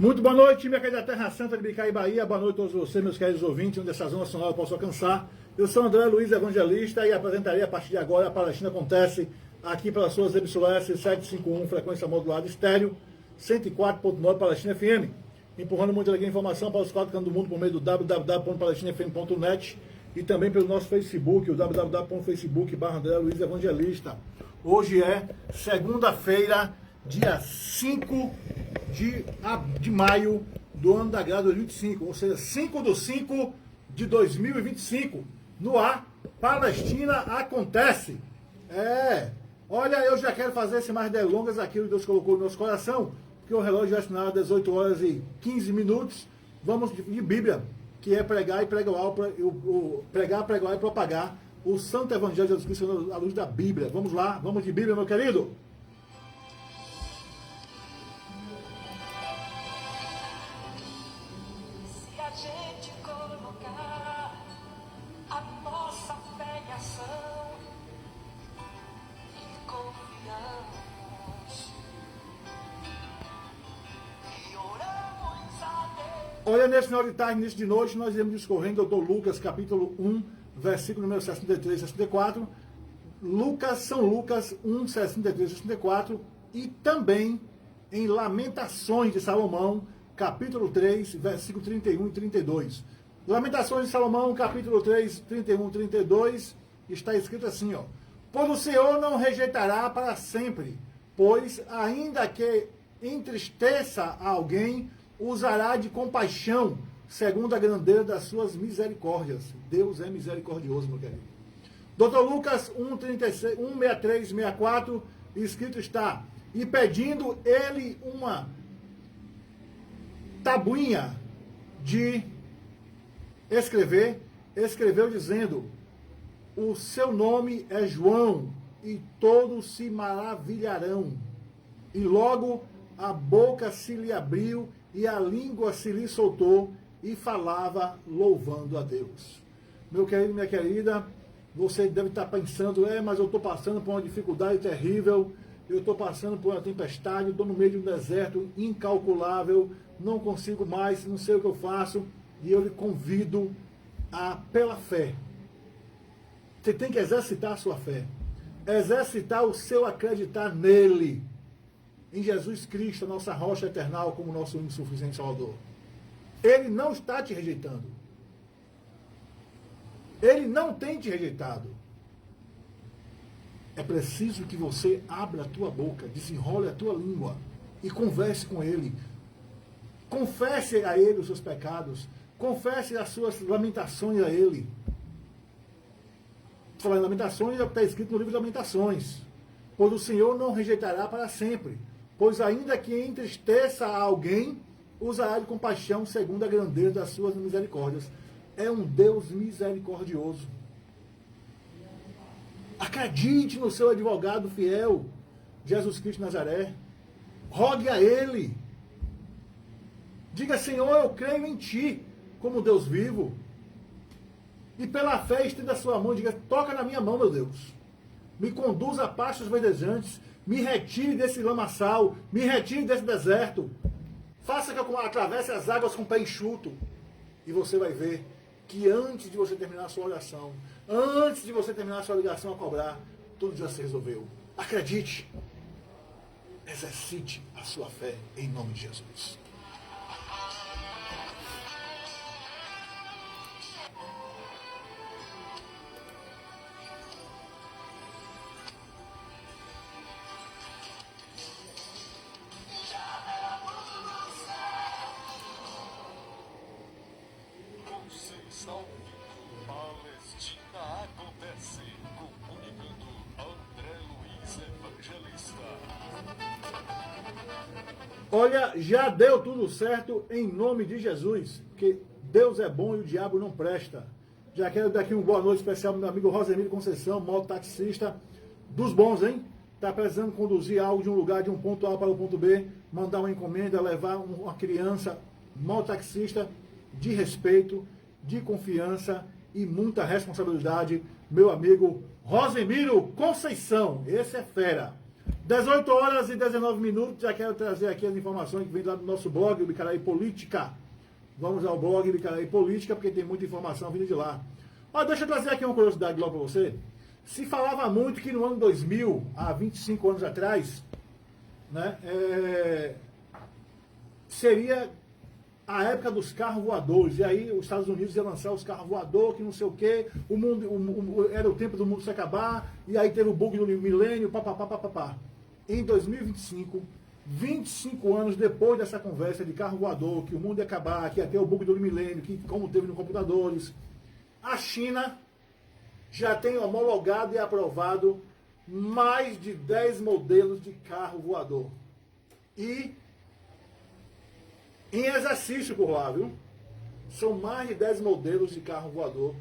Muito boa noite, minha querida Terra Santa de Bicai, Bahia. Boa noite a todos vocês, meus queridos ouvintes, onde essa zona sonora eu posso alcançar. Eu sou André Luiz Evangelista e apresentarei a partir de agora a Palestina Acontece aqui pelas suas emissoras 751, frequência modulada estéreo, 104.9 Palestina FM. Empurrando muita informação para os quatro cantos do mundo por meio do www.palestinafm.net e também pelo nosso Facebook, o www.facebook.com/André Luiz Evangelista. Hoje é segunda-feira, dia 5 de maio do ano da grade 2025, ou seja, 5/5 de 2025. No ar, Palestina Acontece. Olha, eu já quero fazer sem mais delongas aquilo que Deus colocou no nosso coração, porque o relógio já está às 18 horas e 15 minutos. Vamos de Bíblia, que é pregar e pregar e propagar o Santo Evangelho de Jesus Cristo à luz da Bíblia. Vamos lá, vamos de Bíblia, meu querido. Olha, nesse final de tarde, início de noite, nós iremos discorrendo do Lucas, capítulo 1, versículo número 63 e 64. São Lucas 1, 63 e 64. E também em Lamentações de Salomão, capítulo 3, versículo 31 e 32. Lamentações de Salomão, capítulo 3, 31 e 32, está escrito assim, ó. Pois o Senhor não rejeitará para sempre, pois ainda que entristeça alguém, usará de compaixão, segundo a grandeza das suas misericórdias. Deus é misericordioso, meu querido. Dr. Lucas 1:63, 64, escrito está, e pedindo ele uma tabuinha de escrever, escreveu dizendo, o seu nome é João, e todos se maravilharão. E logo a boca se lhe abriu, e a língua se lhe soltou, e falava louvando a Deus. Meu querido, minha querida, você deve estar pensando, mas eu estou passando por uma dificuldade terrível, eu estou passando por uma tempestade, estou no meio de um deserto incalculável, não consigo mais, não sei o que eu faço, e eu lhe convido a, pela fé, você tem que exercitar a sua fé, exercitar o seu acreditar nele, em Jesus Cristo, a nossa rocha eternal, como nosso único suficiente Salvador. Ele não está te rejeitando. Ele não tem te rejeitado. É preciso que você abra a tua boca, desenrole a tua língua e converse com ele. Confesse a ele os seus pecados. Confesse as suas lamentações a ele. Falar em lamentações, está escrito no livro de Lamentações. Pois o Senhor não rejeitará para sempre. Pois ainda que entristeça a alguém, usará de compaixão segundo a grandeza das suas misericórdias. É um Deus misericordioso. Acredite no seu advogado fiel, Jesus Cristo de Nazaré. Rogue a Ele. Diga, Senhor, eu creio em Ti, como Deus vivo. E pela fé estenda a sua mão e diga, toca na minha mão, meu Deus. Me conduza a pastos verdejantes. Me retire desse lamaçal, me retire desse deserto. Faça que eu atravesse as águas com o pé enxuto. E você vai ver que antes de você terminar a sua oração, antes de você terminar a sua ligação a cobrar, tudo já se resolveu. Acredite. Exercite a sua fé em nome de Jesus. Palestina Acontece, comunicando André Luiz Evangelista. Olha, já deu tudo certo em nome de Jesus, porque Deus é bom e o diabo não presta. Já quero dar aqui uma boa noite especial ao meu amigo Rosemiro Conceição, mototaxista dos bons, hein? está precisando conduzir algo de um lugar, de um ponto A para o ponto B, mandar uma encomenda, levar uma criança, mototaxista de respeito, de confiança e muita responsabilidade, meu amigo Rosemiro Conceição, esse é fera. 18 horas e 19 minutos, já quero trazer aqui as informações que vem lá do nosso blog, o Bicaraí Política. Vamos ao blog Bicaraí Política, porque tem muita informação vindo de lá. Ó, deixa eu trazer aqui uma curiosidade logo para você. Se falava muito que no ano 2000, há 25 anos atrás, né, seria a época dos carros voadores. E aí os Estados Unidos iam lançar os carros voadores, que não sei o quê, era o tempo do mundo se acabar, e aí teve o bug do milênio, papapá. Em 2025, 25 anos depois dessa conversa de carro voador, que o mundo ia acabar, que ia ter o bug do milênio, que como teve nos computadores, a China já tem homologado e aprovado mais de 10 modelos de carro voador. E em exercício por lá, viu? São mais de 10 modelos de carro voador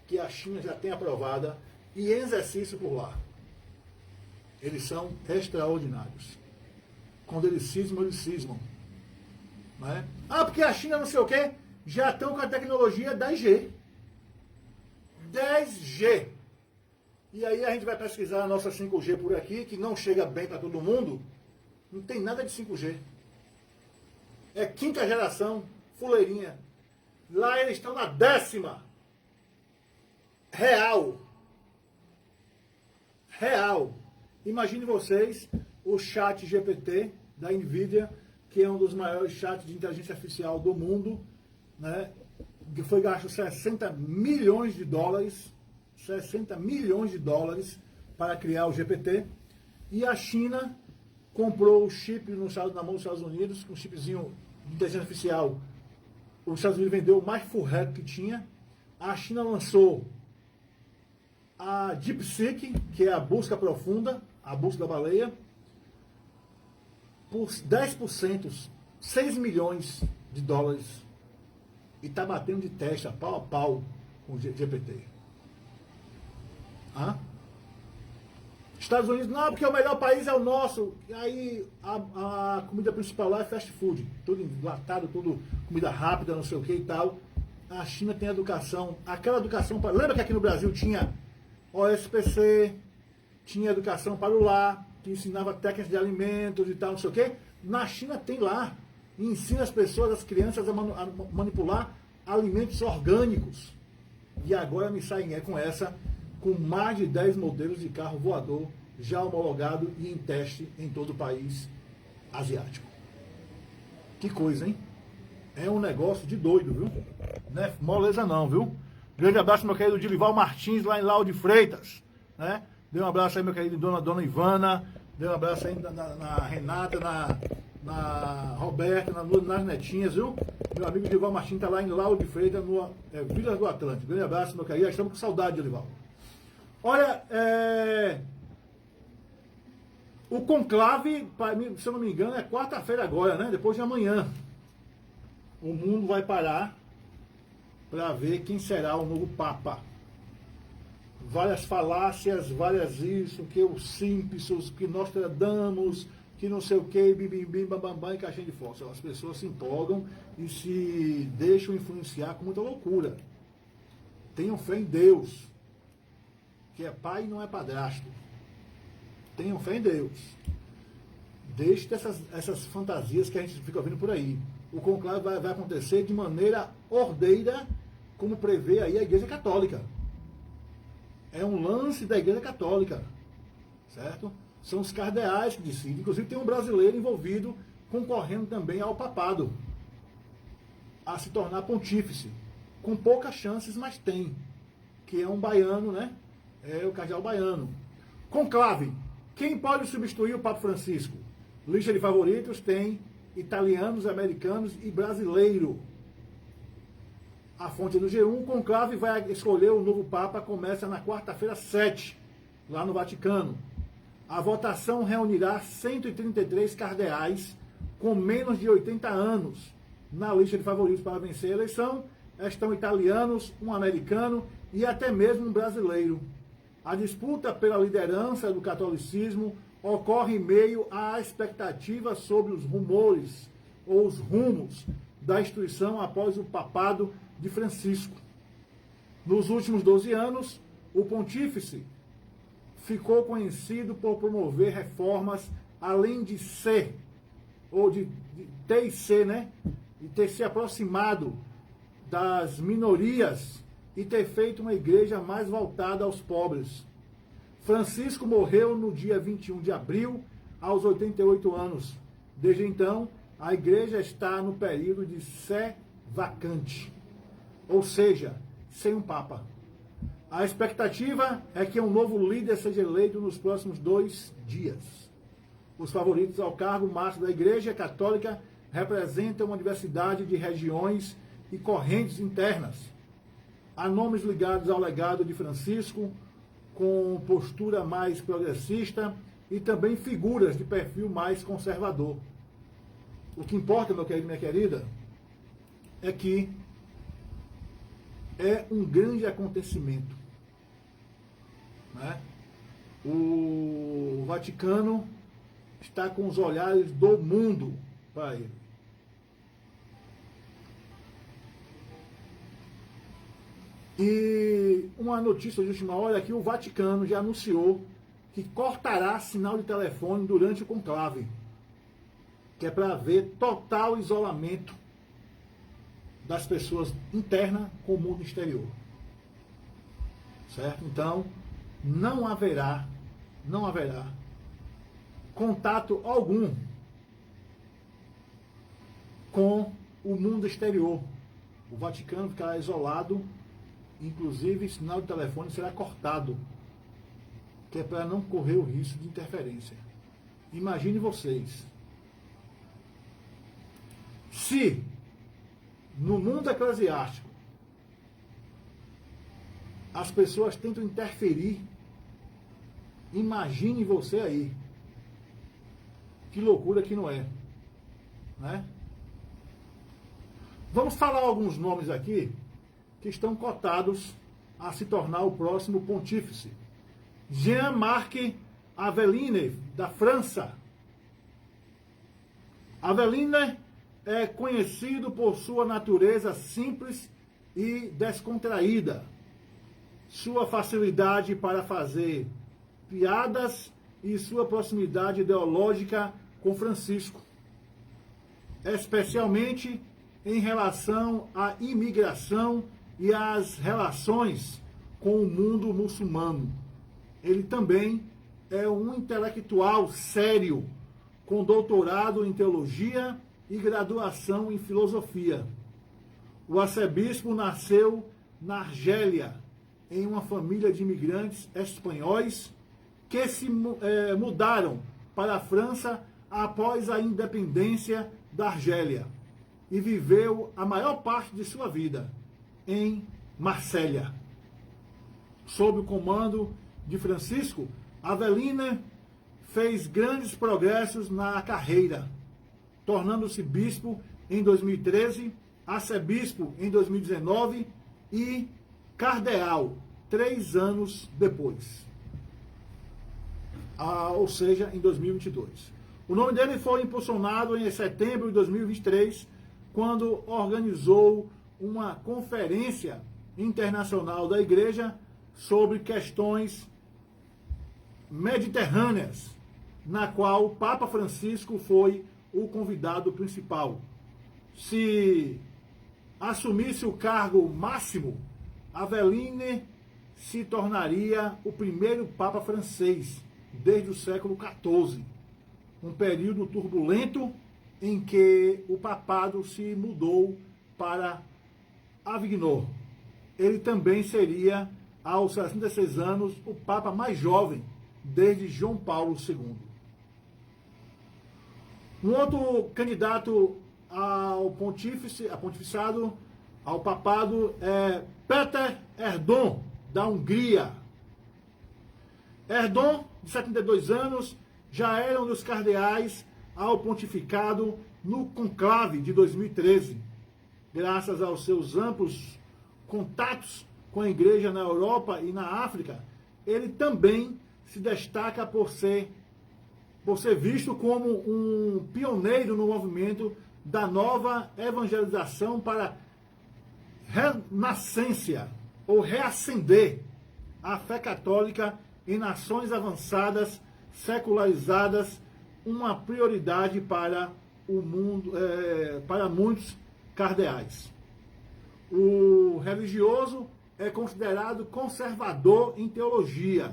que a China já tem aprovada e em exercício por lá. Eles são extraordinários. Quando eles cismam. Né? Ah, porque a China não sei o quê, já estão com a tecnologia 10G. 10G. E aí a gente vai pesquisar a nossa 5G por aqui, que não chega bem para todo mundo. Não tem nada de 5G. É quinta geração, fuleirinha. Lá eles estão na 10ª. Real. Imagine vocês o chat GPT da NVIDIA, que é um dos maiores chats de inteligência artificial do mundo, né? Que foi gasto 60 milhões de dólares para criar o GPT, e a China comprou o chip na mão dos Estados Unidos, um chipzinho de inteligência artificial. Os Estados Unidos vendeu o mais furreco que tinha. A China lançou a DeepSeek, que é a busca profunda, a busca da baleia, por 10%, 6 milhões de dólares. E está batendo de testa, pau a pau, com o GPT. Estados Unidos, não, porque o melhor país é o nosso. E aí a comida principal lá é fast food. Tudo enlatado, tudo comida rápida, não sei o que e tal. A China tem educação, aquela educação para... Lembra que aqui no Brasil tinha OSPC, tinha educação para o lar, que ensinava técnicas de alimentos e tal, não sei o que. Na China tem lá. E ensina as pessoas, as crianças a manipular alimentos orgânicos. E agora me saem com essa, com mais de 10 modelos de carro voador já homologado e em teste em todo o país asiático. Que coisa, hein? É um negócio de doido, viu? Não é moleza não, viu? Grande abraço, meu querido Dilival Martins, lá em Lauro de Freitas. Né? Dê um abraço aí, meu querido dona Ivana. Dê um abraço aí na Renata, na Roberta, nas netinhas, viu? Meu amigo Dilival Martins está lá em Lauro de Freitas, no Vila do Atlântico. Grande abraço, meu querido. Estamos com saudade, Dilival. Olha, o conclave, se eu não me engano, é quarta-feira agora, né? Depois de amanhã. O mundo vai parar para ver quem será o novo Papa. Várias falácias, várias isso, que os Simpsons, que nós tradamos, que não sei o que, bim, bambambam e caixinha de fósforo. As pessoas se empolgam e se deixam influenciar com muita loucura. Tenham fé em Deus, que é pai e não é padrasto. Tenham fé em Deus. Deixe essas fantasias que a gente fica ouvindo por aí. O conclave vai acontecer de maneira ordeira, como prevê aí a Igreja Católica. É um lance da Igreja Católica, certo? São os cardeais que decidem. Inclusive tem um brasileiro envolvido, concorrendo também ao papado, a se tornar pontífice. Com poucas chances, mas tem. Que é um baiano, né? É o cardeal baiano. Conclave. Quem pode substituir o Papa Francisco? Lista de favoritos tem italianos, americanos e brasileiro. A fonte do G1, o conclave vai escolher o novo Papa, começa na quarta-feira 7, lá no Vaticano. A votação reunirá 133 cardeais com menos de 80 anos. Na lista de favoritos para vencer a eleição estão italianos, um americano e até mesmo um brasileiro. A disputa pela liderança do catolicismo ocorre em meio à expectativa sobre os rumores ou os rumos da instituição após o papado de Francisco. Nos últimos 12 anos, o pontífice ficou conhecido por promover reformas, além de ser, ou de ter e ser, né? E ter se aproximado das minorias e ter feito uma igreja mais voltada aos pobres. Francisco morreu no dia 21 de abril, aos 88 anos. Desde então, a igreja está no período de sé vacante, ou seja, sem um papa. A expectativa é que um novo líder seja eleito nos próximos 2 dias. Os favoritos ao cargo máximo da Igreja Católica representam uma diversidade de regiões e correntes internas. Há nomes ligados ao legado de Francisco, com postura mais progressista, e também figuras de perfil mais conservador. O que importa, meu querido e minha querida, é que é um grande acontecimento, né? O Vaticano está com os olhares do mundo para ele. E uma notícia de última hora é que o Vaticano já anunciou que cortará sinal de telefone durante o conclave, que é para haver total isolamento das pessoas internas com o mundo exterior. Certo? Então, não haverá contato algum com o mundo exterior. O Vaticano ficará isolado, inclusive sinal de telefone será cortado, que é para não correr o risco de interferência. Imagine vocês, se no mundo eclesiástico as pessoas tentam interferir, imagine você aí. Que loucura que não é, né? Vamos falar alguns nomes aqui que estão cotados a se tornar o próximo pontífice. Jean-Marc Aveline, da França. Aveline é conhecido por sua natureza simples e descontraída, sua facilidade para fazer piadas e sua proximidade ideológica com Francisco, especialmente em relação à imigração e às relações com o mundo muçulmano. Ele também é um intelectual sério, com doutorado em teologia e graduação em filosofia. O arcebispo nasceu na Argélia, em uma família de imigrantes espanhóis que se mudaram para a França após a independência da Argélia e viveu a maior parte de sua vida em Marselha. Sob o comando de Francisco, Aveline fez grandes progressos na carreira, tornando-se bispo em 2013, arcebispo em 2019 e cardeal 3 anos depois. Ou seja, em 2022. O nome dele foi impulsionado em setembro de 2023, quando organizou uma conferência internacional da Igreja sobre questões mediterrâneas, na qual o Papa Francisco foi o convidado principal. Se assumisse o cargo máximo, Aveline se tornaria o primeiro Papa francês desde o século XIV, um período turbulento em que o papado se mudou para Avignon. Ele também seria, aos 66 anos, o Papa mais jovem desde João Paulo II. Um outro candidato ao pontificado, ao papado, é Péter Erdoğan, da Hungria. Erdoğan, de 72 anos, já era um dos cardeais ao pontificado no conclave de 2013. Graças aos seus amplos contatos com a igreja na Europa e na África, ele também se destaca por ser por ser visto como um pioneiro no movimento da nova evangelização para renascência ou reacender a fé católica em nações avançadas, secularizadas, uma prioridade para o mundo, para muitos cardeais. O religioso é considerado conservador em teologia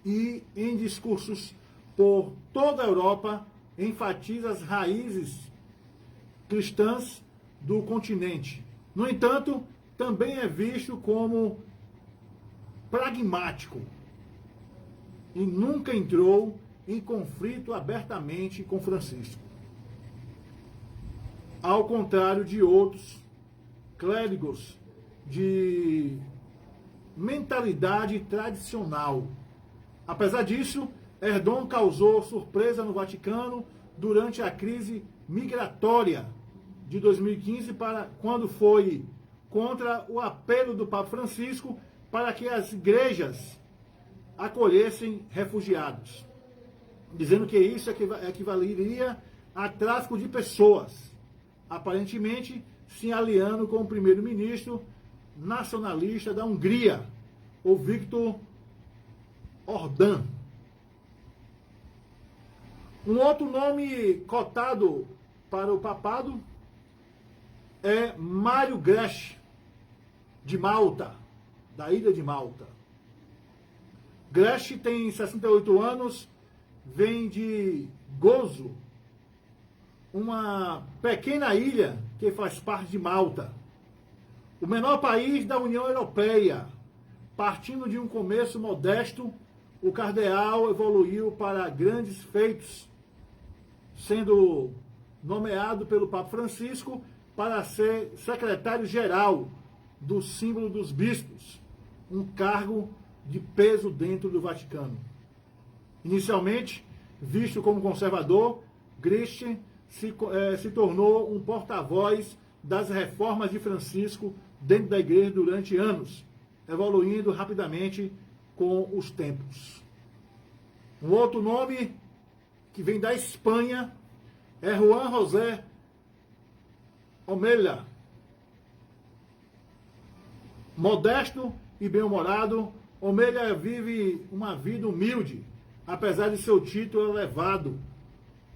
e em discursos por toda a Europa enfatiza as raízes cristãs do continente. No entanto, também é visto como pragmático e nunca entrou em conflito abertamente com Francisco. Ao contrário de outros clérigos de mentalidade tradicional. Apesar disso, Erdogan causou surpresa no Vaticano durante a crise migratória de 2015, quando foi contra o apelo do Papa Francisco para que as igrejas acolhessem refugiados, dizendo que isso equivaleria a tráfico de pessoas, aparentemente se aliando com o primeiro-ministro nacionalista da Hungria, o Viktor Orbán. Um outro nome cotado para o papado é Mário Grech, de Malta, da ilha de Malta. Grech tem 68 anos, vem de Gozo, uma pequena ilha que faz parte de Malta, o menor país da União Europeia. Partindo de um começo modesto, o cardeal evoluiu para grandes feitos, sendo nomeado pelo Papa Francisco para ser secretário-geral do símbolo dos bispos, um cargo de peso dentro do Vaticano. Inicialmente, visto como conservador, Grech se tornou um porta-voz das reformas de Francisco dentro da igreja durante anos, evoluindo rapidamente com os tempos. Um outro nome que vem da Espanha é Juan José Omella. Modesto e bem-humorado, Omella vive uma vida humilde, apesar de seu título elevado.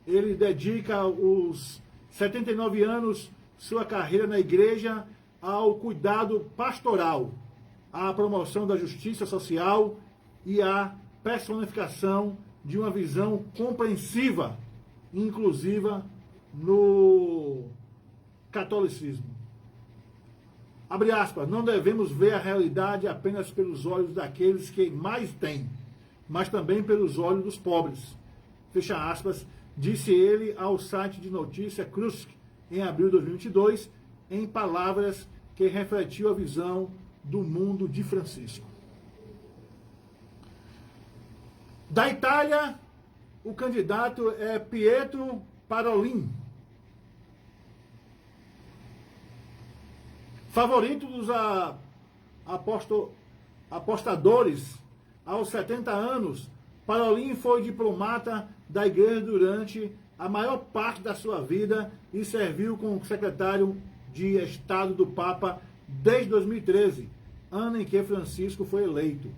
Ele dedica os 79 anos sua carreira na igreja ao cuidado pastoral, à promoção da justiça social e à personificação de uma visão compreensiva e inclusiva no catolicismo. Abre aspas, não devemos ver a realidade apenas pelos olhos daqueles que mais têm, mas também pelos olhos dos pobres. Fecha aspas, disse ele ao site de notícia Krusk em abril de 2022, em palavras que refletiu a visão do mundo de Francisco. Da Itália, o candidato é Pietro Parolin. Favorito dos apostadores, aos 70 anos, Parolin foi diplomata da igreja durante a maior parte da sua vida e serviu como secretário de Estado do Papa desde 2013, ano em que Francisco foi eleito.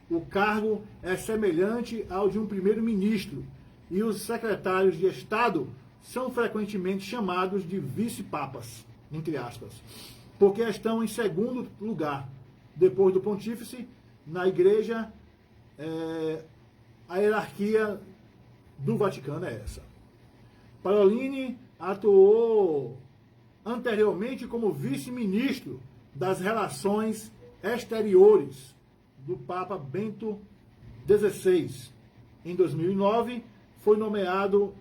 O cargo é semelhante ao de um primeiro-ministro e os secretários de Estado são frequentemente chamados de vice-papas, entre aspas, porque estão em segundo lugar, depois do pontífice, na igreja. A hierarquia do Vaticano é essa. Parolin atuou anteriormente como vice-ministro das Relações Exteriores do Papa Bento XVI. Em 2009, foi nomeado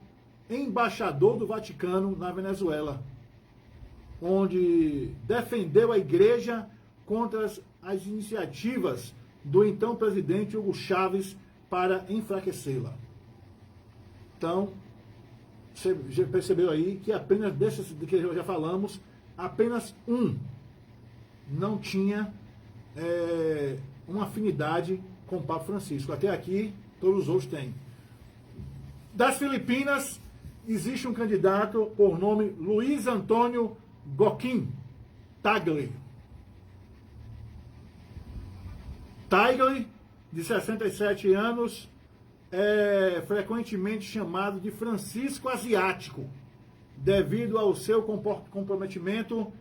embaixador do Vaticano na Venezuela, onde defendeu a igreja contra as iniciativas do então presidente Hugo Chávez para enfraquecê-la. Então, você já percebeu aí que apenas desses que já falamos, apenas um não tinha uma afinidade com o Papa Francisco. Até aqui, todos os outros têm. Das Filipinas, existe um candidato por nome Luiz Antônio Joaquim Tagle. Tagle, de 67 anos, é frequentemente chamado de Francisco Asiático, devido ao seu comprometimento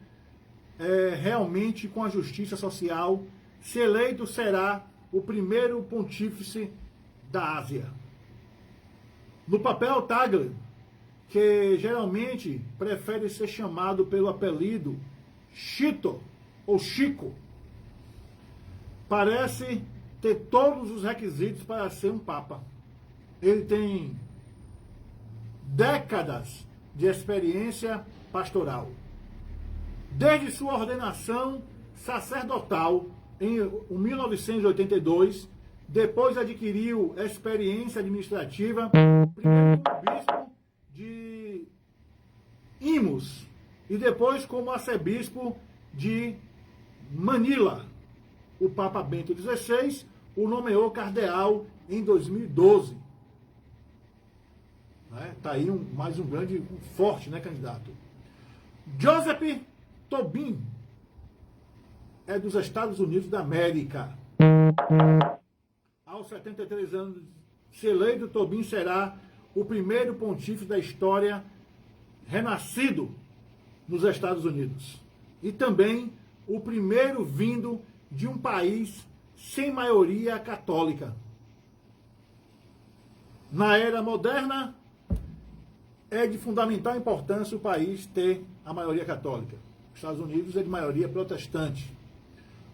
realmente com a justiça social. Se eleito, será o primeiro pontífice da Ásia. No papel, Tagle, que geralmente prefere ser chamado pelo apelido Chito ou Chico, parece ter todos os requisitos para ser um papa. Ele tem décadas de experiência pastoral. Desde sua ordenação sacerdotal em 1982, depois adquiriu experiência administrativa, primeiro como bispo de Imus e depois como arcebispo de Manila. O Papa Bento XVI o nomeou cardeal em 2012. Está aí mais um grande, forte, candidato. Joseph Tobin é dos Estados Unidos da América. Aos 73 anos, se eleito, Tobin será o primeiro pontífice da história renascido nos Estados Unidos. E também o primeiro vindo de um país sem maioria católica. Na era moderna, é de fundamental importância o país ter a maioria católica. Os Estados Unidos é de maioria protestante.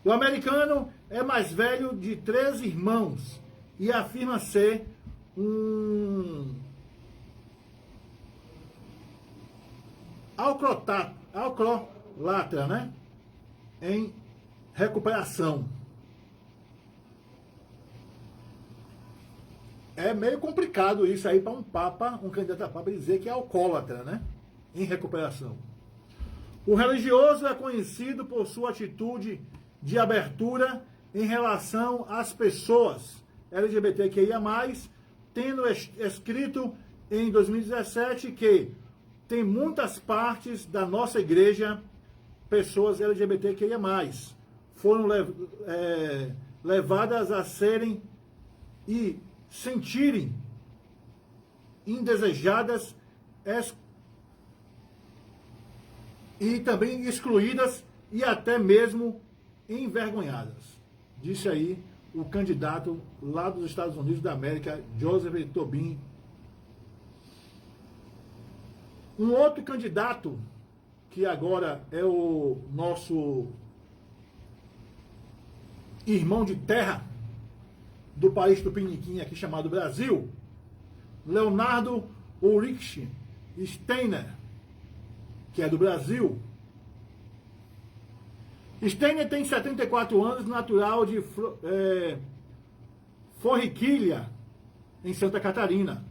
O americano é mais velho de 13 irmãos e afirma ser um alcoólatra, em recuperação. É meio complicado isso aí para um papa, um candidato a papa, dizer que é alcoólatra, em recuperação. O religioso é conhecido por sua atitude de abertura em relação às pessoas LGBTQIA+, tendo escrito em 2017 que tem muitas partes da nossa igreja pessoas LGBTQIA+, foram levadas a serem e sentirem indesejadas e também excluídas e até mesmo envergonhadas. Disse aí o candidato lá dos Estados Unidos da América, Joseph Tobin. Um outro candidato, que agora é o nosso irmão de terra do país tupiniquim aqui chamado Brasil, Leonardo Ulrich Steiner, que é do Brasil. Steiner tem 74 anos, natural de Forquilha, em Santa Catarina.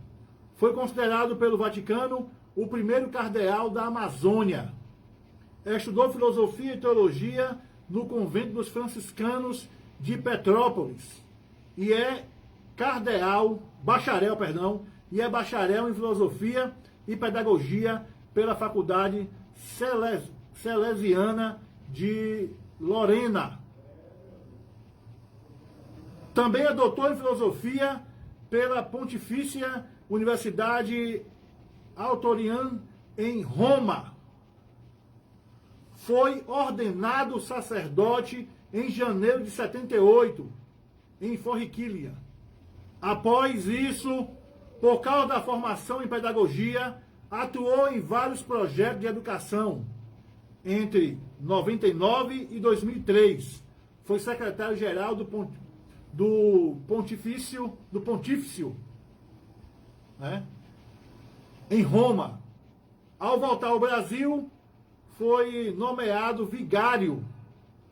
Foi considerado pelo Vaticano o primeiro cardeal da Amazônia. Estudou filosofia e teologia no convento dos franciscanos de Petrópolis e é bacharel em filosofia e pedagogia pela Faculdade Salesiana de Lorena. Também é doutor em filosofia pela Pontifícia Universidade Autorian em Roma. Foi ordenado sacerdote em janeiro de 78, em Forquilha. Após isso, por causa da formação em pedagogia, atuou em vários projetos de educação. Entre 99 e 2003, foi secretário-geral do Pontifício, em Roma. Ao voltar ao Brasil, foi nomeado vigário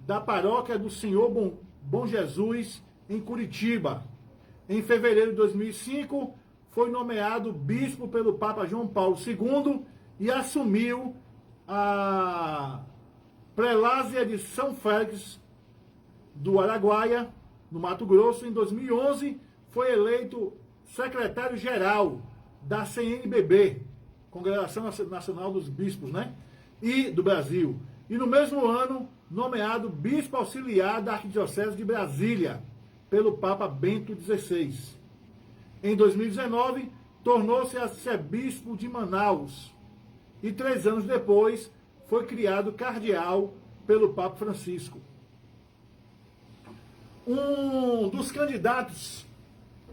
da paróquia do Senhor Bom Jesus, em Curitiba. Em fevereiro de 2005, foi nomeado bispo pelo Papa João Paulo II e assumiu a prelásia de São Félix do Araguaia, no Mato Grosso. Em 2011, foi eleito secretário-geral da CNBB, Congregação Nacional dos Bispos, né? E do Brasil. E no mesmo ano, nomeado bispo auxiliar da Arquidiocese de Brasília, pelo Papa Bento XVI. Em 2019, tornou-se arcebispo de Manaus. E 3 anos depois, foi criado cardeal pelo Papa Francisco. Um dos candidatos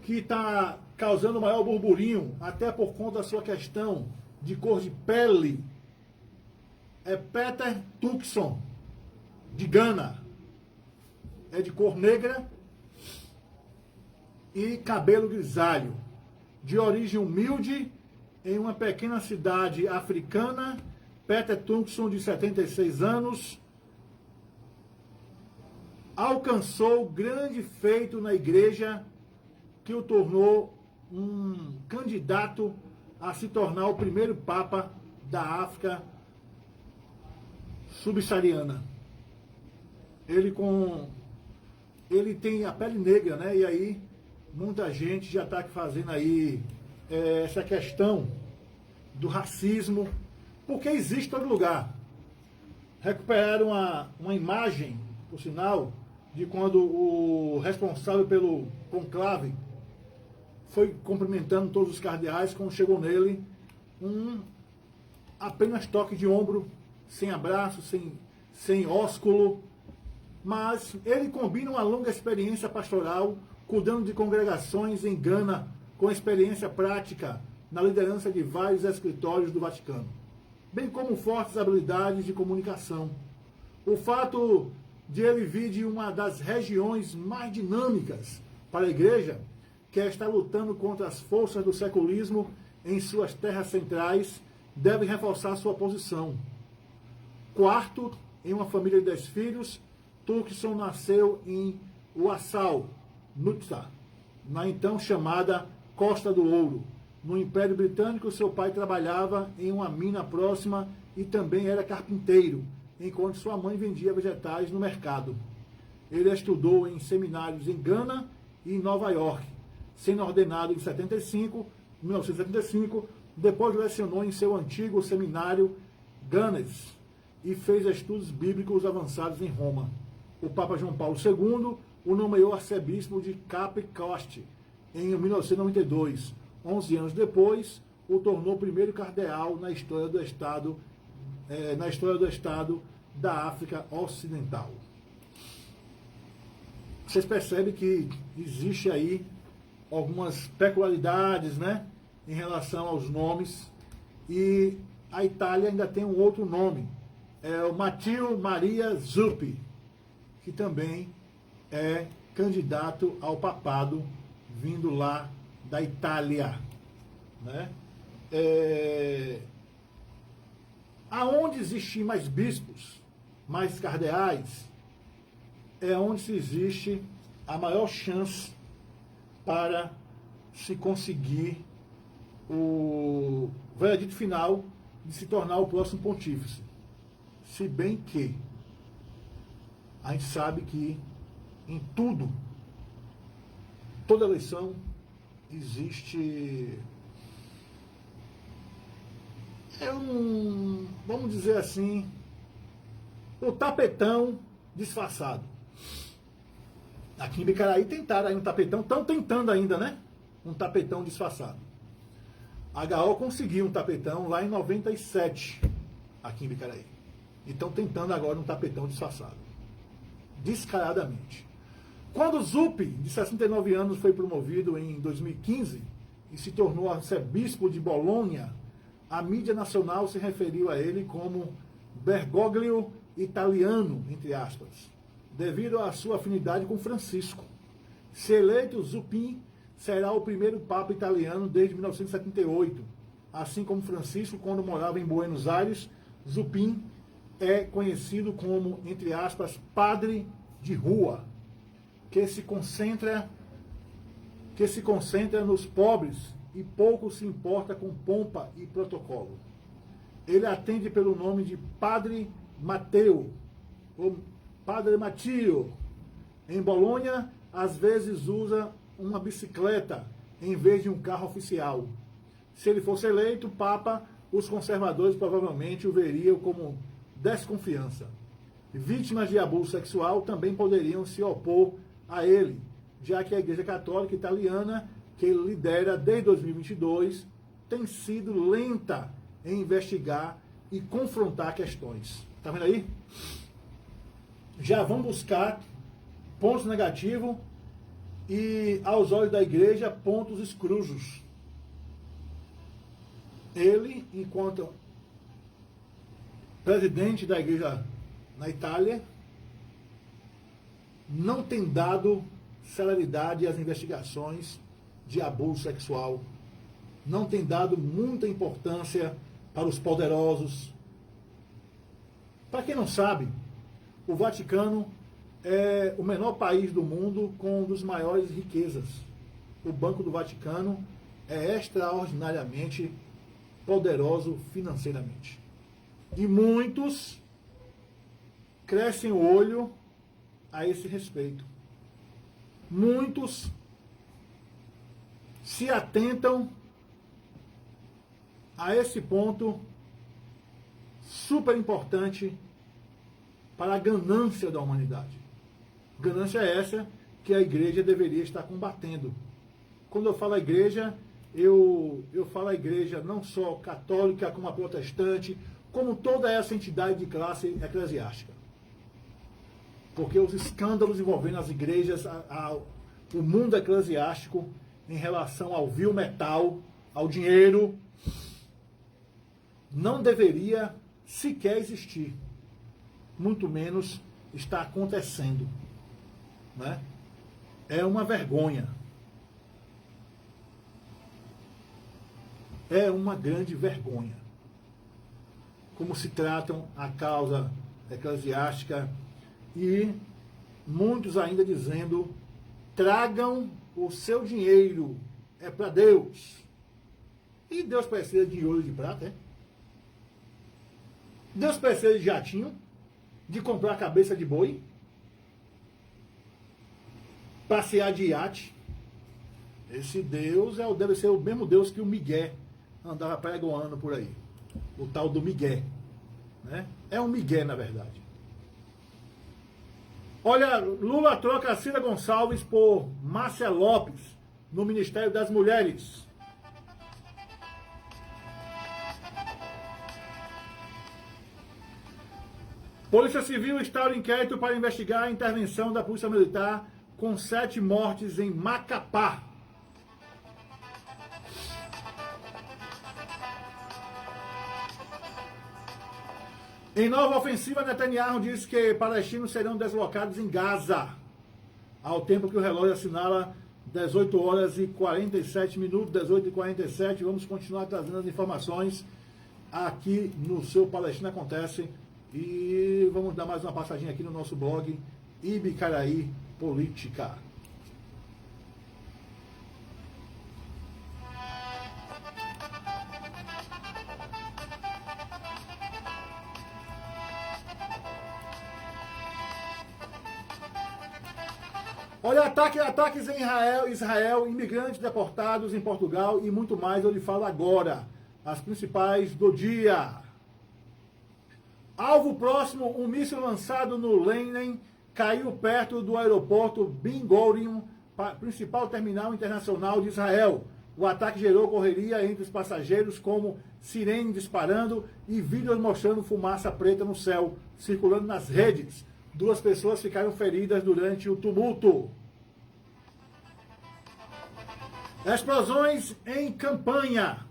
que está causando maior burburinho, até por conta da sua questão de cor de pele, é Peter Turkson, de Gana. É de cor negra e cabelo grisalho. De origem humilde, em uma pequena cidade africana, Peter Turkson, de 76 anos, alcançou grande feito na igreja que o tornou um candidato a se tornar o primeiro Papa da África subsaariana. Ele tem a pele negra, né? E aí muita gente já está fazendo aí essa questão do racismo, porque existe em todo lugar. Recuperaram uma imagem, por sinal, de quando o responsável pelo conclave foi cumprimentando todos os cardeais, quando chegou nele, apenas toque de ombro, sem abraço, sem ósculo, mas ele combina uma longa experiência pastoral, cuidando de congregações em Gana, com experiência prática na liderança de vários escritórios do Vaticano, bem como fortes habilidades de comunicação. O fato de ele vir de uma das regiões mais dinâmicas para a igreja, que está lutando contra as forças do seculismo em suas terras centrais, deve reforçar sua posição. Quarto, em uma família de 10 filhos, Turkson nasceu em Uassal, Nutsa, na então chamada Costa do Ouro. No Império Britânico, seu pai trabalhava em uma mina próxima e também era carpinteiro, enquanto sua mãe vendia vegetais no mercado. Ele estudou em seminários em Gana e em Nova York, sendo ordenado em 1975, depois lecionou em seu antigo seminário Ganes e fez estudos bíblicos avançados em Roma. O Papa João Paulo II o nomeou arcebispo de Cape Coast em 1992. 11 anos depois, o tornou o primeiro cardeal na história do Estado, da África Ocidental. Vocês percebem que existe aí algumas peculiaridades, né, em relação aos nomes, e a Itália ainda tem um outro nome, é o Matteo Maria Zuppi, que também é candidato ao papado, vindo lá da Itália, né? Aonde existem mais bispos, mais cardeais, é onde se existe a maior chance para se conseguir o veredito final de se tornar o próximo pontífice. Se bem que a gente sabe que em tudo, toda eleição, existe vamos dizer assim, o tapetão disfarçado. Aqui em Bicaraí tentaram aí um tapetão, estão tentando ainda, né? Um tapetão disfarçado. A HO conseguiu um tapetão lá em 97, aqui em Bicaraí. E estão tentando agora um tapetão disfarçado. Descaradamente. Quando Zuppi, de 69 anos, foi promovido em 2015 e se tornou arcebispo de Bolonha, a mídia nacional se referiu a ele como Bergoglio italiano, entre aspas, devido à sua afinidade com Francisco. Se eleito, Zuppi será o primeiro papa italiano desde 1978. Assim como Francisco, quando morava em Buenos Aires, Zuppi é conhecido como, entre aspas, padre de rua, que se concentra nos pobres e pouco se importa com pompa e protocolo. Ele atende pelo nome de Padre Matteo, ou Padre Matteo. Em Bolonha, às vezes usa uma bicicleta em vez de um carro oficial. se ele fosse eleito Papa, os conservadores provavelmente o veriam como desconfiança. Vítimas de abuso sexual também poderiam se opor a ele, já que a Igreja Católica Italiana, que ele lidera desde 2022, tem sido lenta em investigar e confrontar questões. Tá vendo aí? Já vão buscar pontos negativos e, aos olhos da Igreja, pontos escusos. Ele, enquanto presidente da Igreja na Itália, não tem dado celeridade às investigações de abuso sexual, não tem dado muita importância para os poderosos. Para quem não sabe, o Vaticano é o menor país do mundo com uma das maiores riquezas. O Banco do Vaticano é extraordinariamente poderoso financeiramente. E muitos crescem o olho a esse respeito. Muitos se atentam a esse ponto super importante para a ganância da humanidade. Ganância essa que a igreja deveria estar combatendo. Quando eu falo a igreja, eu falo a igreja não só católica, como a protestante, como toda essa entidade de classe eclesiástica. Porque os escândalos envolvendo as igrejas, o mundo eclesiástico, em relação ao vil metal, ao dinheiro, não deveria sequer existir. Muito menos está acontecendo. Né? É uma vergonha. É uma grande vergonha. Como se tratam a causa eclesiástica e muitos ainda dizendo: tragam o seu dinheiro, é para Deus. E Deus precisa de ouro de prata, é? Deus precisa de jatinho, de comprar cabeça de boi, passear de iate. Esse Deus deve ser o mesmo Deus que o Miguel andava pregoando por aí. O tal do Miguel. Né? É um Miguel, na verdade. Olha, Lula troca Cida Gonçalves por Márcia Lopes no Ministério das Mulheres. Polícia Civil instaura inquérito para investigar a intervenção da Polícia Militar com 7 mortes em Macapá. Em nova ofensiva, Netanyahu diz que palestinos serão deslocados em Gaza, ao tempo que o relógio assinala 18 horas e 47 minutos, 18 e 47. Vamos continuar trazendo as informações aqui no seu Palestina Acontece. E vamos dar mais uma passadinha aqui no nosso blog Ibicaraí Política. Olha, ataques em Israel, imigrantes deportados em Portugal e muito mais, eu lhe falo agora. As principais do dia. Alvo próximo, um míssil lançado no Lenin caiu perto do aeroporto Ben Gurion, principal terminal internacional de Israel. O ataque gerou correria entre os passageiros, como sirene disparando e vídeos mostrando fumaça preta no céu, circulando nas redes. 2 pessoas ficaram feridas durante o tumulto. Explosões em campanha.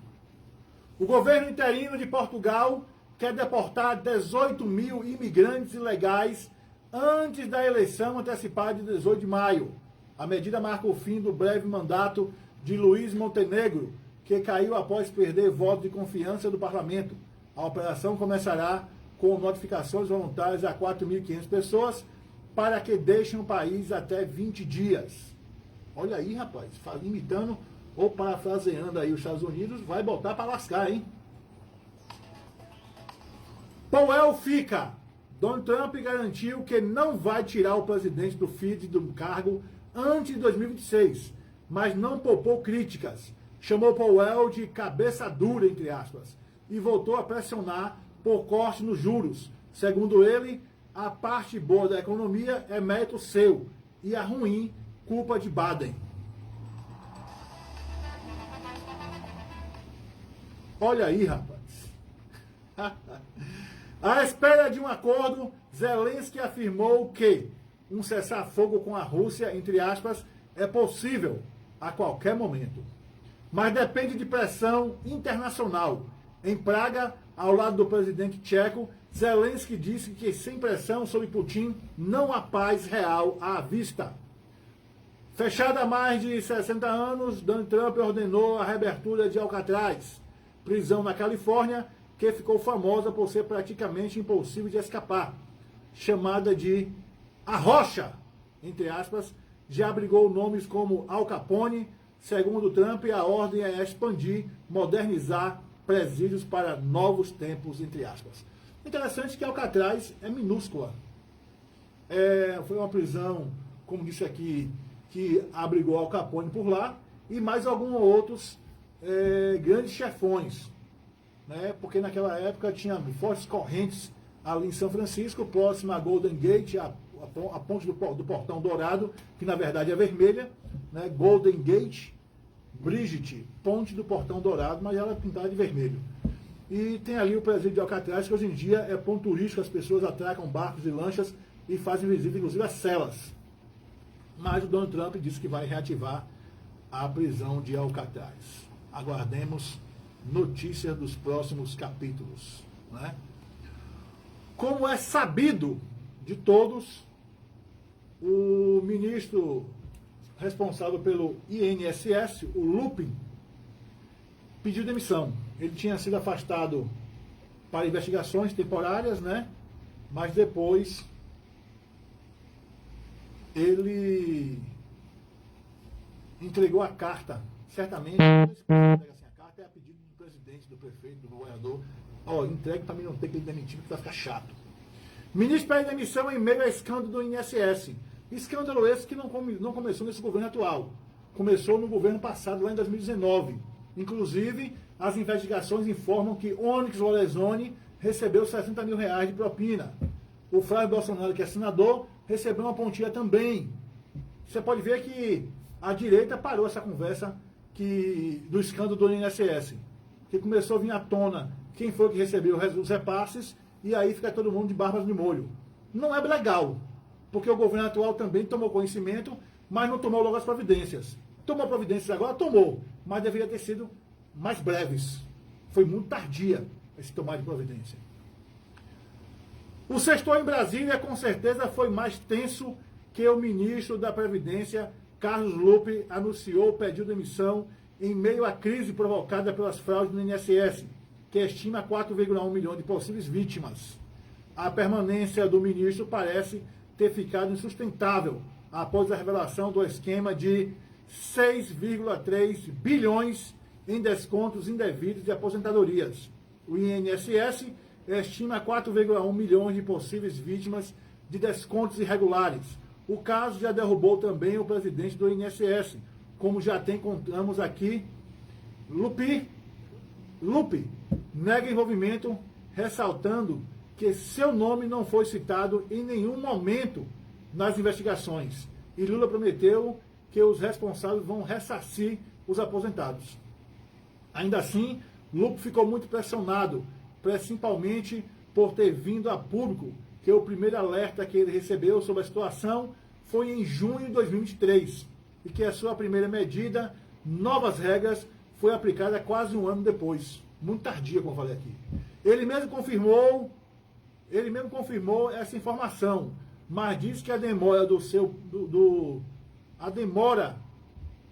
O governo interino de Portugal quer deportar 18 mil imigrantes ilegais antes da eleição antecipada de 18 de maio. A medida marca o fim do breve mandato de Luís Montenegro, que caiu após perder voto de confiança do parlamento. A operação começará com notificações voluntárias a 4.500 pessoas para que deixem o país até 20 dias. Olha aí, rapaz, imitando ou parafraseando aí os Estados Unidos, vai botar para lascar, hein? Powell fica. Donald Trump garantiu que não vai tirar o presidente do FID do cargo antes de 2026, mas não poupou críticas. chamou Powell de cabeça dura, entre aspas, e voltou a pressionar por corte nos juros. Segundo ele, a parte boa da economia é mérito seu e a ruim, culpa de Biden. Olha aí, rapaz. À espera de um acordo, Zelensky afirmou que um cessar-fogo com a Rússia, entre aspas, é possível a qualquer momento. Mas depende de pressão internacional. Em Praga, ao lado do presidente tcheco, Zelensky disse que sem pressão sobre Putin não há paz real à vista. Fechada há mais de 60 anos, Donald Trump ordenou a reabertura de Alcatraz, prisão na Califórnia, que ficou famosa por ser praticamente impossível de escapar. Chamada de A Rocha, entre aspas, já abrigou nomes como Al Capone. Segundo Trump, a ordem é expandir, modernizar presídios para novos tempos, entre aspas. Interessante que Alcatraz é minúscula. Foi uma prisão, como disse aqui, que abrigou Al Capone por lá, e mais alguns outros grandes chefões, né? Porque naquela época tinha fortes correntes ali em São Francisco, próximo a Golden Gate, a ponte do Portão Dourado, que na verdade é vermelha, né? Golden Gate, Bridget, ponte do Portão Dourado, mas ela é pintada de vermelho. E tem ali o presídio de Alcatraz, que hoje em dia é ponto turístico, as pessoas atracam barcos e lanchas e fazem visita, inclusive, as celas. Mas o Donald Trump disse que vai reativar a prisão de Alcatraz. Aguardemos notícias dos próximos capítulos, né? Como é sabido de todos, o ministro responsável pelo INSS, o Lupin, pediu demissão. Ele tinha sido afastado para investigações temporárias, né? Mas depois ele entregou a carta. Certamente, a carta é a pedido do presidente, do prefeito, do governador. Entregue para mim não ter que ele demitir, porque vai ficar chato. Ministro pede demissão em meio a escândalo do INSS. Escândalo esse que não começou nesse governo atual. Começou no governo passado, lá em 2019. Inclusive, as investigações informam que Onyx Lorenzoni recebeu R$60 mil de propina. O Flávio Bolsonaro, que é senador, recebeu uma pontinha também. Você pode ver que a direita parou essa conversa do escândalo do INSS. Que começou a vir à tona quem foi que recebeu os repasses, e aí fica todo mundo de barbas de molho. Não é legal, porque o governo atual também tomou conhecimento, mas não tomou logo as providências. Tomou providências agora? Tomou, mas deveria ter sido mais breves. Foi muito tardia esse tomar de providência. O sextou em Brasília, com certeza, foi mais tenso que o ministro da Previdência, Carlos Lupe, anunciou, pediu demissão em meio à crise provocada pelas fraudes no INSS, que estima 4,1 milhões de possíveis vítimas. A permanência do ministro parece ter ficado insustentável após a revelação do esquema de 6,3 bilhões em descontos indevidos de aposentadorias. O INSS estima 4,1 milhões de possíveis vítimas de descontos irregulares. O caso já derrubou também o presidente do INSS, como já encontramos aqui. Lupe nega envolvimento, ressaltando que seu nome não foi citado em nenhum momento nas investigações. E Lula prometeu que os responsáveis vão ressarcir os aposentados. Ainda assim, Lupe ficou muito pressionado, principalmente por ter vindo a público que o primeiro alerta que ele recebeu sobre a situação foi em junho de 2023 e que a sua primeira medida, novas regras, foi aplicada quase um ano depois. Muito tardia, como eu falei aqui. Ele mesmo confirmou essa informação, mas disse que a demora a demora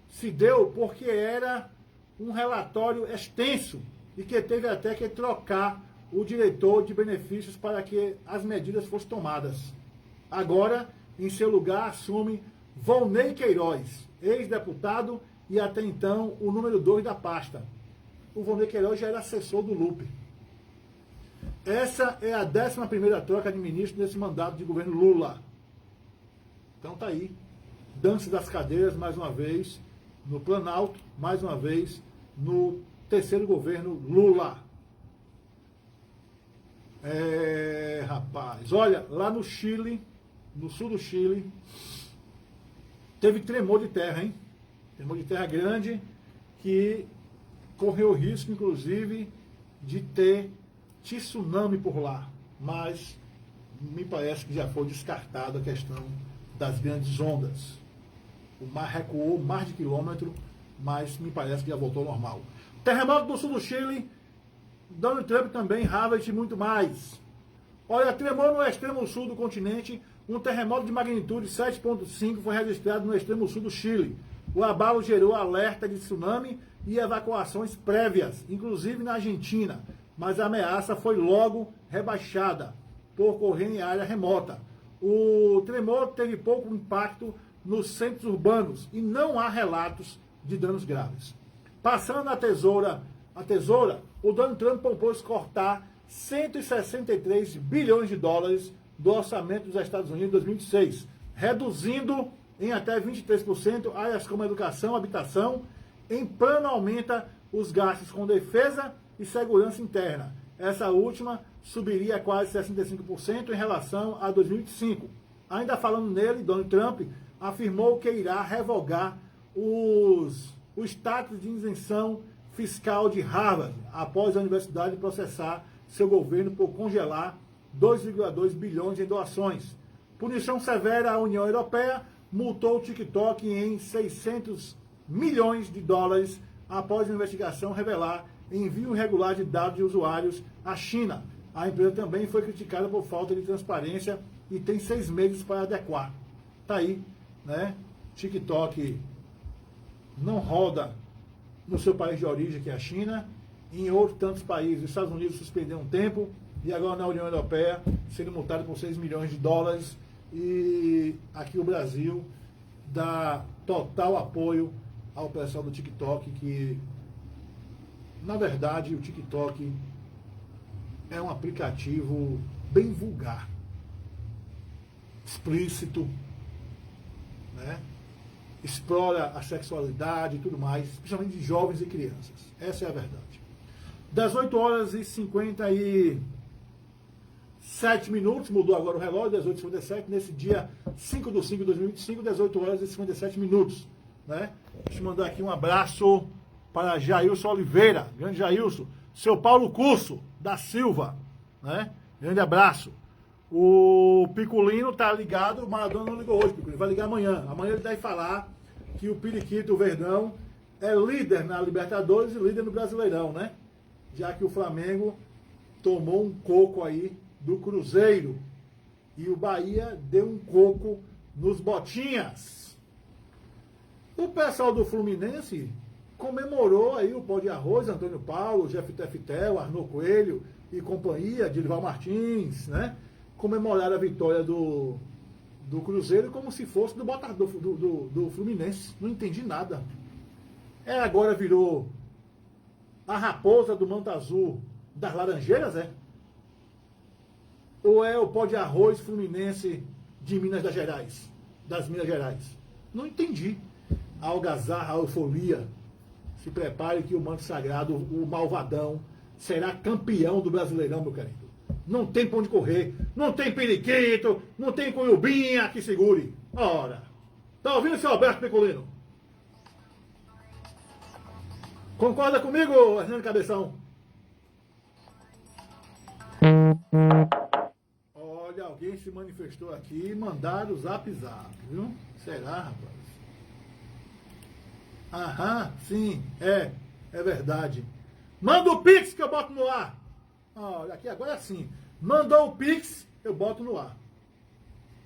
se deu porque era um relatório extenso e que teve até que trocar o diretor de benefícios para que as medidas fossem tomadas. Agora, em seu lugar, assume Volney Queiroz, ex-deputado e até então o número 2 da pasta. O Volney Queiroz já era assessor do Lupe. Essa é a 11ª troca de ministro nesse mandato de governo Lula. Então tá aí, dança das cadeiras mais uma vez, no Planalto, mais uma vez, no terceiro governo Lula. Rapaz, olha, lá no Chile, no sul do Chile, teve tremor de terra, hein? Tremor de terra grande, que correu o risco, inclusive, de ter tsunami por lá. Mas me parece que já foi descartada a questão das grandes ondas. O mar recuou mais de quilômetro, mas me parece que já voltou ao normal. Terremoto do sul do Chile, Donald Trump também, Harvard e muito mais. Olha, tremor no extremo sul do continente, um terremoto de magnitude 7,5 foi registrado no extremo sul do Chile. O abalo gerou alerta de tsunami e evacuações prévias, inclusive na Argentina, mas a ameaça foi logo rebaixada por ocorrer em área remota. O tremor teve pouco impacto nos centros urbanos e não há relatos de danos graves. Passando a tesoura, o Donald Trump propôs cortar 163 bilhões de dólares do orçamento dos Estados Unidos em 2006, reduzindo em até 23% áreas como educação, habitação. Em plano aumenta os gastos com defesa e segurança interna. Essa última subiria quase 65% em relação a 2005. Ainda falando nele, Donald Trump afirmou que irá revogar o status de isenção fiscal de Harvard, após a universidade processar seu governo por congelar 2,2 bilhões em doações. Punição severa, a União Europeia multou o TikTok em 600 milhões de dólares após a investigação revelar envio irregular de dados de usuários à China. A empresa também foi criticada por falta de transparência e tem 6 meses para adequar. Tá aí, né? TikTok não roda no seu país de origem, que é a China, em outros tantos países. Os Estados Unidos suspendeu um tempo e agora na União Europeia sendo multado por 6 milhões de dólares. E aqui o Brasil dá total apoio ao pessoal do TikTok, que na verdade o TikTok é um aplicativo bem vulgar, explícito, né? Explora a sexualidade e tudo mais, principalmente de jovens e crianças. Essa é a verdade. 18h57, mudou agora o relógio, 18h57, nesse dia 5 de 5 de 2025, 18h57, né? Deixa eu mandar aqui um abraço para Jailson Oliveira, grande Jailson, seu Paulo Curso da Silva, né? Grande abraço. O Picolino tá ligado, o Maradona não ligou hoje, Picolino, vai ligar amanhã. Amanhã ele deve falar que o Periquito, o Verdão, é líder na Libertadores e líder no Brasileirão, né? Já que o Flamengo tomou um coco aí do Cruzeiro e o Bahia deu um coco nos Botinhas. O pessoal do Fluminense comemorou aí o pó de arroz, Antônio Paulo, Jeff Teftel, Arnô Coelho e companhia, Dirival Martins, né? Comemoraram a vitória do Cruzeiro como se fosse do Fluminense. Não entendi nada. Agora virou a raposa do manto azul das Laranjeiras, é? Ou é o pó de arroz Fluminense de Minas Gerais? Das Minas Gerais? Não entendi. A algazarra, a euforia. Se prepare que o manto sagrado, o malvadão, será campeão do Brasileirão, meu querido. Não tem pra onde correr, não tem periquito, não tem cunhubinha que segure. Ora, tá ouvindo, seu Alberto Pecolino? Concorda comigo, Hernando Cabeção? Olha, alguém se manifestou aqui e mandaram o zap, viu? Será, rapaz? Aham, sim, é verdade. Manda o Pix que eu boto no ar. Olha, aqui agora sim. Mandou o Pix, eu boto no ar.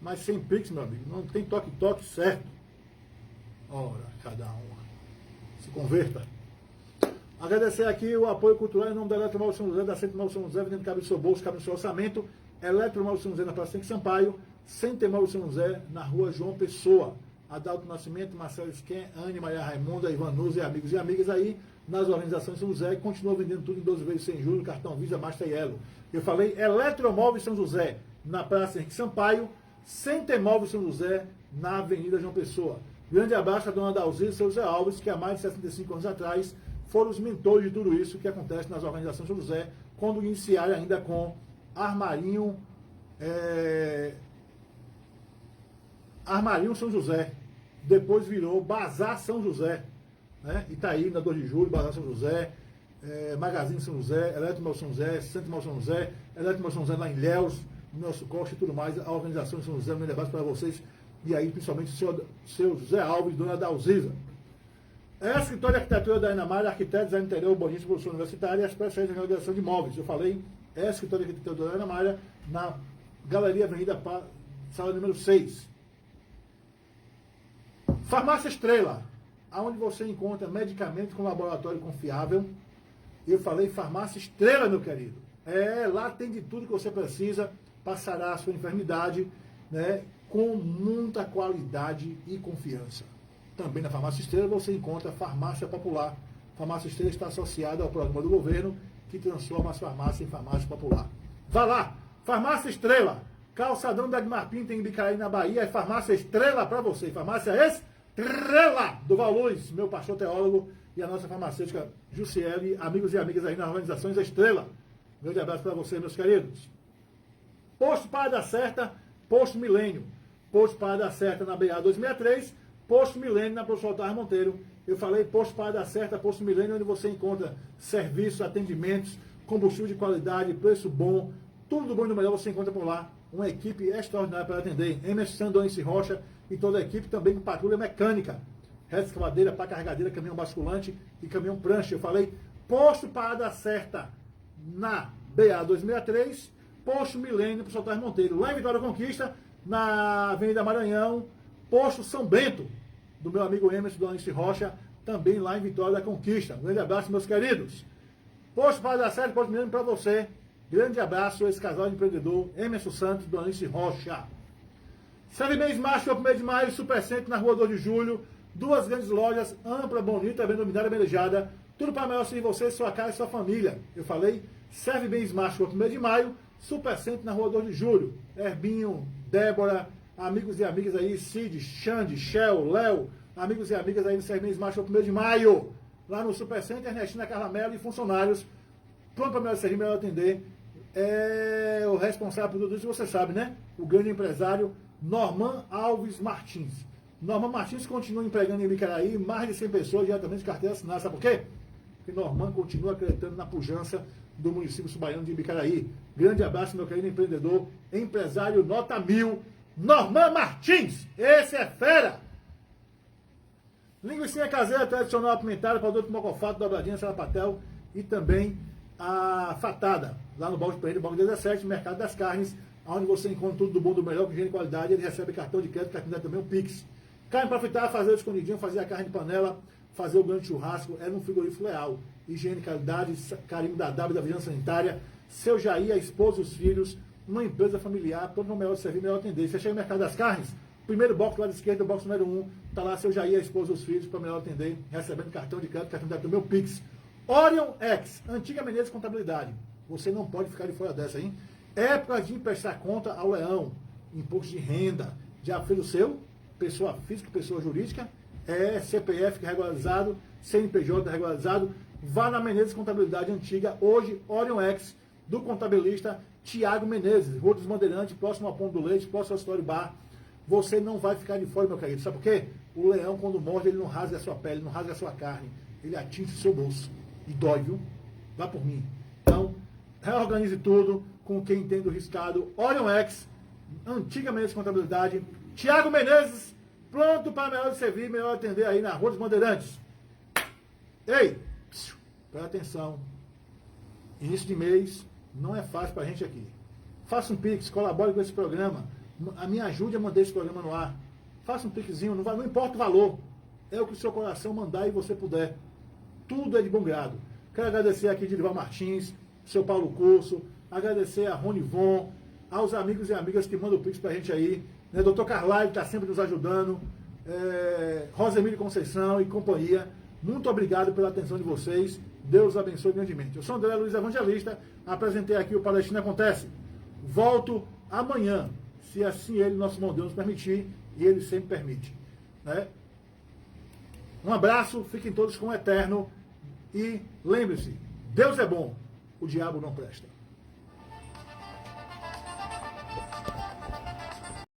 Mas sem Pix, meu amigo, não tem toque certo. Ora, cada um. Se converta. Agradecer aqui o apoio cultural em nome da Eletromóvel São José, da Centro Móvel São José, vendendo cabe no seu bolso, cabe no seu orçamento. Eletromóvel São José na Praça Henrique Sampaio, Centro Móvel São José na Rua João Pessoa. Adalto Nascimento, Marcelo Esquen, Anne Maria Raimunda, Ivanusa e amigos e amigas aí nas organizações São José, continua vendendo tudo em 12 vezes sem juros, cartão Visa, Master e Elo. Eu falei Eletromóvel São José, na Praça Henrique Sampaio, Centemóvel São José, na Avenida João Pessoa. Grande abraço à dona Dalzira e seu José Alves, que há mais de 65 anos atrás foram os mentores de tudo isso que acontece nas organizações São José, quando iniciaram ainda com Armarinho São José, depois virou Bazar São José, né? Itaí, na 2 de julho, Bazar São José, Magazine São José, Eletromal São José, Centro São José, Eletromal São José lá em Ilhéus, no nosso Costa e tudo mais, a organização de São José, um grande abraço para vocês, e aí principalmente o seu José Alves, dona Dalziza. É escritório de arquitetura da Ana Maria, arquiteto, design interior, urbanismo, produção universitária e as especialistas em realização de imóveis. Eu falei, é escritório de arquitetura da Ana Maria, na Galeria Avenida, sala número 6. Farmácia Estrela, onde você encontra medicamentos com laboratório confiável. Eu falei Farmácia Estrela, meu querido. Lá tem de tudo que você precisa para sarar a sua enfermidade, né, com muita qualidade e confiança. Também na Farmácia Estrela você encontra a Farmácia Popular. A Farmácia Estrela está associada ao programa do governo que transforma as farmácias em farmácia popular. Vá lá, Farmácia Estrela, calçadão da Edmar Pinto em Ibicaí, na Bahia, é Farmácia Estrela para você. Farmácia Estrela do Valuz, meu pastor teólogo e a nossa farmacêutica Jussiele, amigos e amigas aí nas organizações Estrela. Grande abraço para vocês, meus queridos. Posto Para Dar Certa, Posto Milênio. Posto Para Dar Certa na BA 263, Posto Milênio na Professor Otávio Monteiro. Eu falei Posto Para Dar Certa, Posto Milênio, onde você encontra serviços, atendimentos, combustível de qualidade, preço bom, tudo do bom e do melhor você encontra por lá. Uma equipe extraordinária para atender. Emerson Sandonice Rocha e toda a equipe também com patrulha mecânica. Escavadeira, pá carregadeira, caminhão basculante e caminhão prancha. Eu falei Posto Para Dar Certa na BA 263, Posto Milênio, Professor Otávio Monteiro. Lá em Vitória Conquista, na Avenida Maranhão, Posto São Bento, do meu amigo Emerson Donice Rocha, também lá em Vitória da Conquista. Um grande abraço, meus queridos. Posto Para Dar Certo, Posto Milênio para você. Grande abraço, esse casal de empreendedor, Emerson Santos, Donice Rocha. Serve Bem Smart, 1º de maio, Supercentro, na rua 2 de julho. 2 grandes lojas, ampla, bonita, bem dominada, bem belejada. Tudo para melhor servir você, sua casa e sua família. Eu falei, Serve Bem Smart, 1º de maio, Supercentro, na rua 2 de julho. Herbinho, Débora, amigos e amigas aí, Cid, Xande, Shell, Léo, amigos e amigas aí do Serve Bem Smart, 1º de maio. Lá no Supercentro, Ernestina Carla Mello e funcionários. Pronto para melhor servir, melhor atender. É o responsável por tudo isso, você sabe, né? O grande empresário Norman Alves Martins. Norman Martins continua empregando em Ibicaraí mais de 100 pessoas diretamente de carteira assinada. Sabe por quê? Porque Norman continua acreditando na pujança do município subaiano de Ibicaraí. Grande abraço, meu querido empreendedor, empresário nota 1000, Norman Martins. Esse é fera! Linguiça caseira tradicional apimentada, produto mocofato, dobradinha, sarapatel e também a fatada, lá no Balde Pereira, Balde 17, Mercado das Carnes, onde você encontra tudo do bom, do melhor, com higiene e qualidade. Ele recebe cartão de crédito, cartão de também um Pix. Carne para fritar, fazer o escondidinho, fazer a carne de panela, fazer o grande churrasco, era um frigorífico leal. Higiene, qualidade, carinho da W, da Vigilância Sanitária, seu Jair, a esposa, os filhos, uma empresa familiar, todo o melhor serviço, melhor atender. Você chega no Mercado das Carnes, primeiro box lá da esquerda, o box número 1, tá lá seu Jair, a esposa, os filhos, para melhor atender, recebendo cartão de crédito, cartão de também o Pix. Orion X, Antiga Menezes Contabilidade. Você não pode ficar de fora dessa, hein? Época de emprestar conta ao leão, imposto de renda, já fez o seu? Pessoa física, pessoa jurídica, CPF regularizado, CNPJ regularizado, vá na Menezes Contabilidade Antiga, hoje Orion X, do contabilista Tiago Menezes, Rua dos Bandeirantes, próximo ao Ponto do Leite, próximo ao Story Bar. Você não vai ficar de fora, meu querido. Sabe por quê? O leão, quando morde, ele não rasga a sua pele, não rasga a sua carne, ele atinge o seu bolso. E dói, viu? Vá por mim. Então, reorganize tudo com quem entende o riscado. Orion X, Antiga Menezes Contabilidade, Tiago Menezes, pronto para melhor servir, melhor atender aí na Rua dos Bandeirantes. Ei, presta atenção. Início de mês não é fácil para a gente aqui. Faça um Pix, colabore com esse programa. Me ajude a manter esse programa no ar. Faça um Pixzinho, não importa o valor. É o que o seu coração mandar e você puder. Tudo é de bom grado. Quero agradecer aqui de Dirival Martins, seu Paulo Curso, agradecer a Rony Von, aos amigos e amigas que mandam o Pix pra gente aí, né? Dr. Carlyle está sempre nos ajudando, Rosemílio Conceição e companhia, muito obrigado pela atenção de vocês, Deus abençoe grandemente. Eu sou André Luiz Evangelista, apresentei aqui o Palestina Acontece, volto amanhã, se assim ele, nosso bom Deus, nos permitir, e ele sempre permite, né? Um abraço, fiquem todos com o eterno E lembre-se, Deus é bom, o diabo não presta.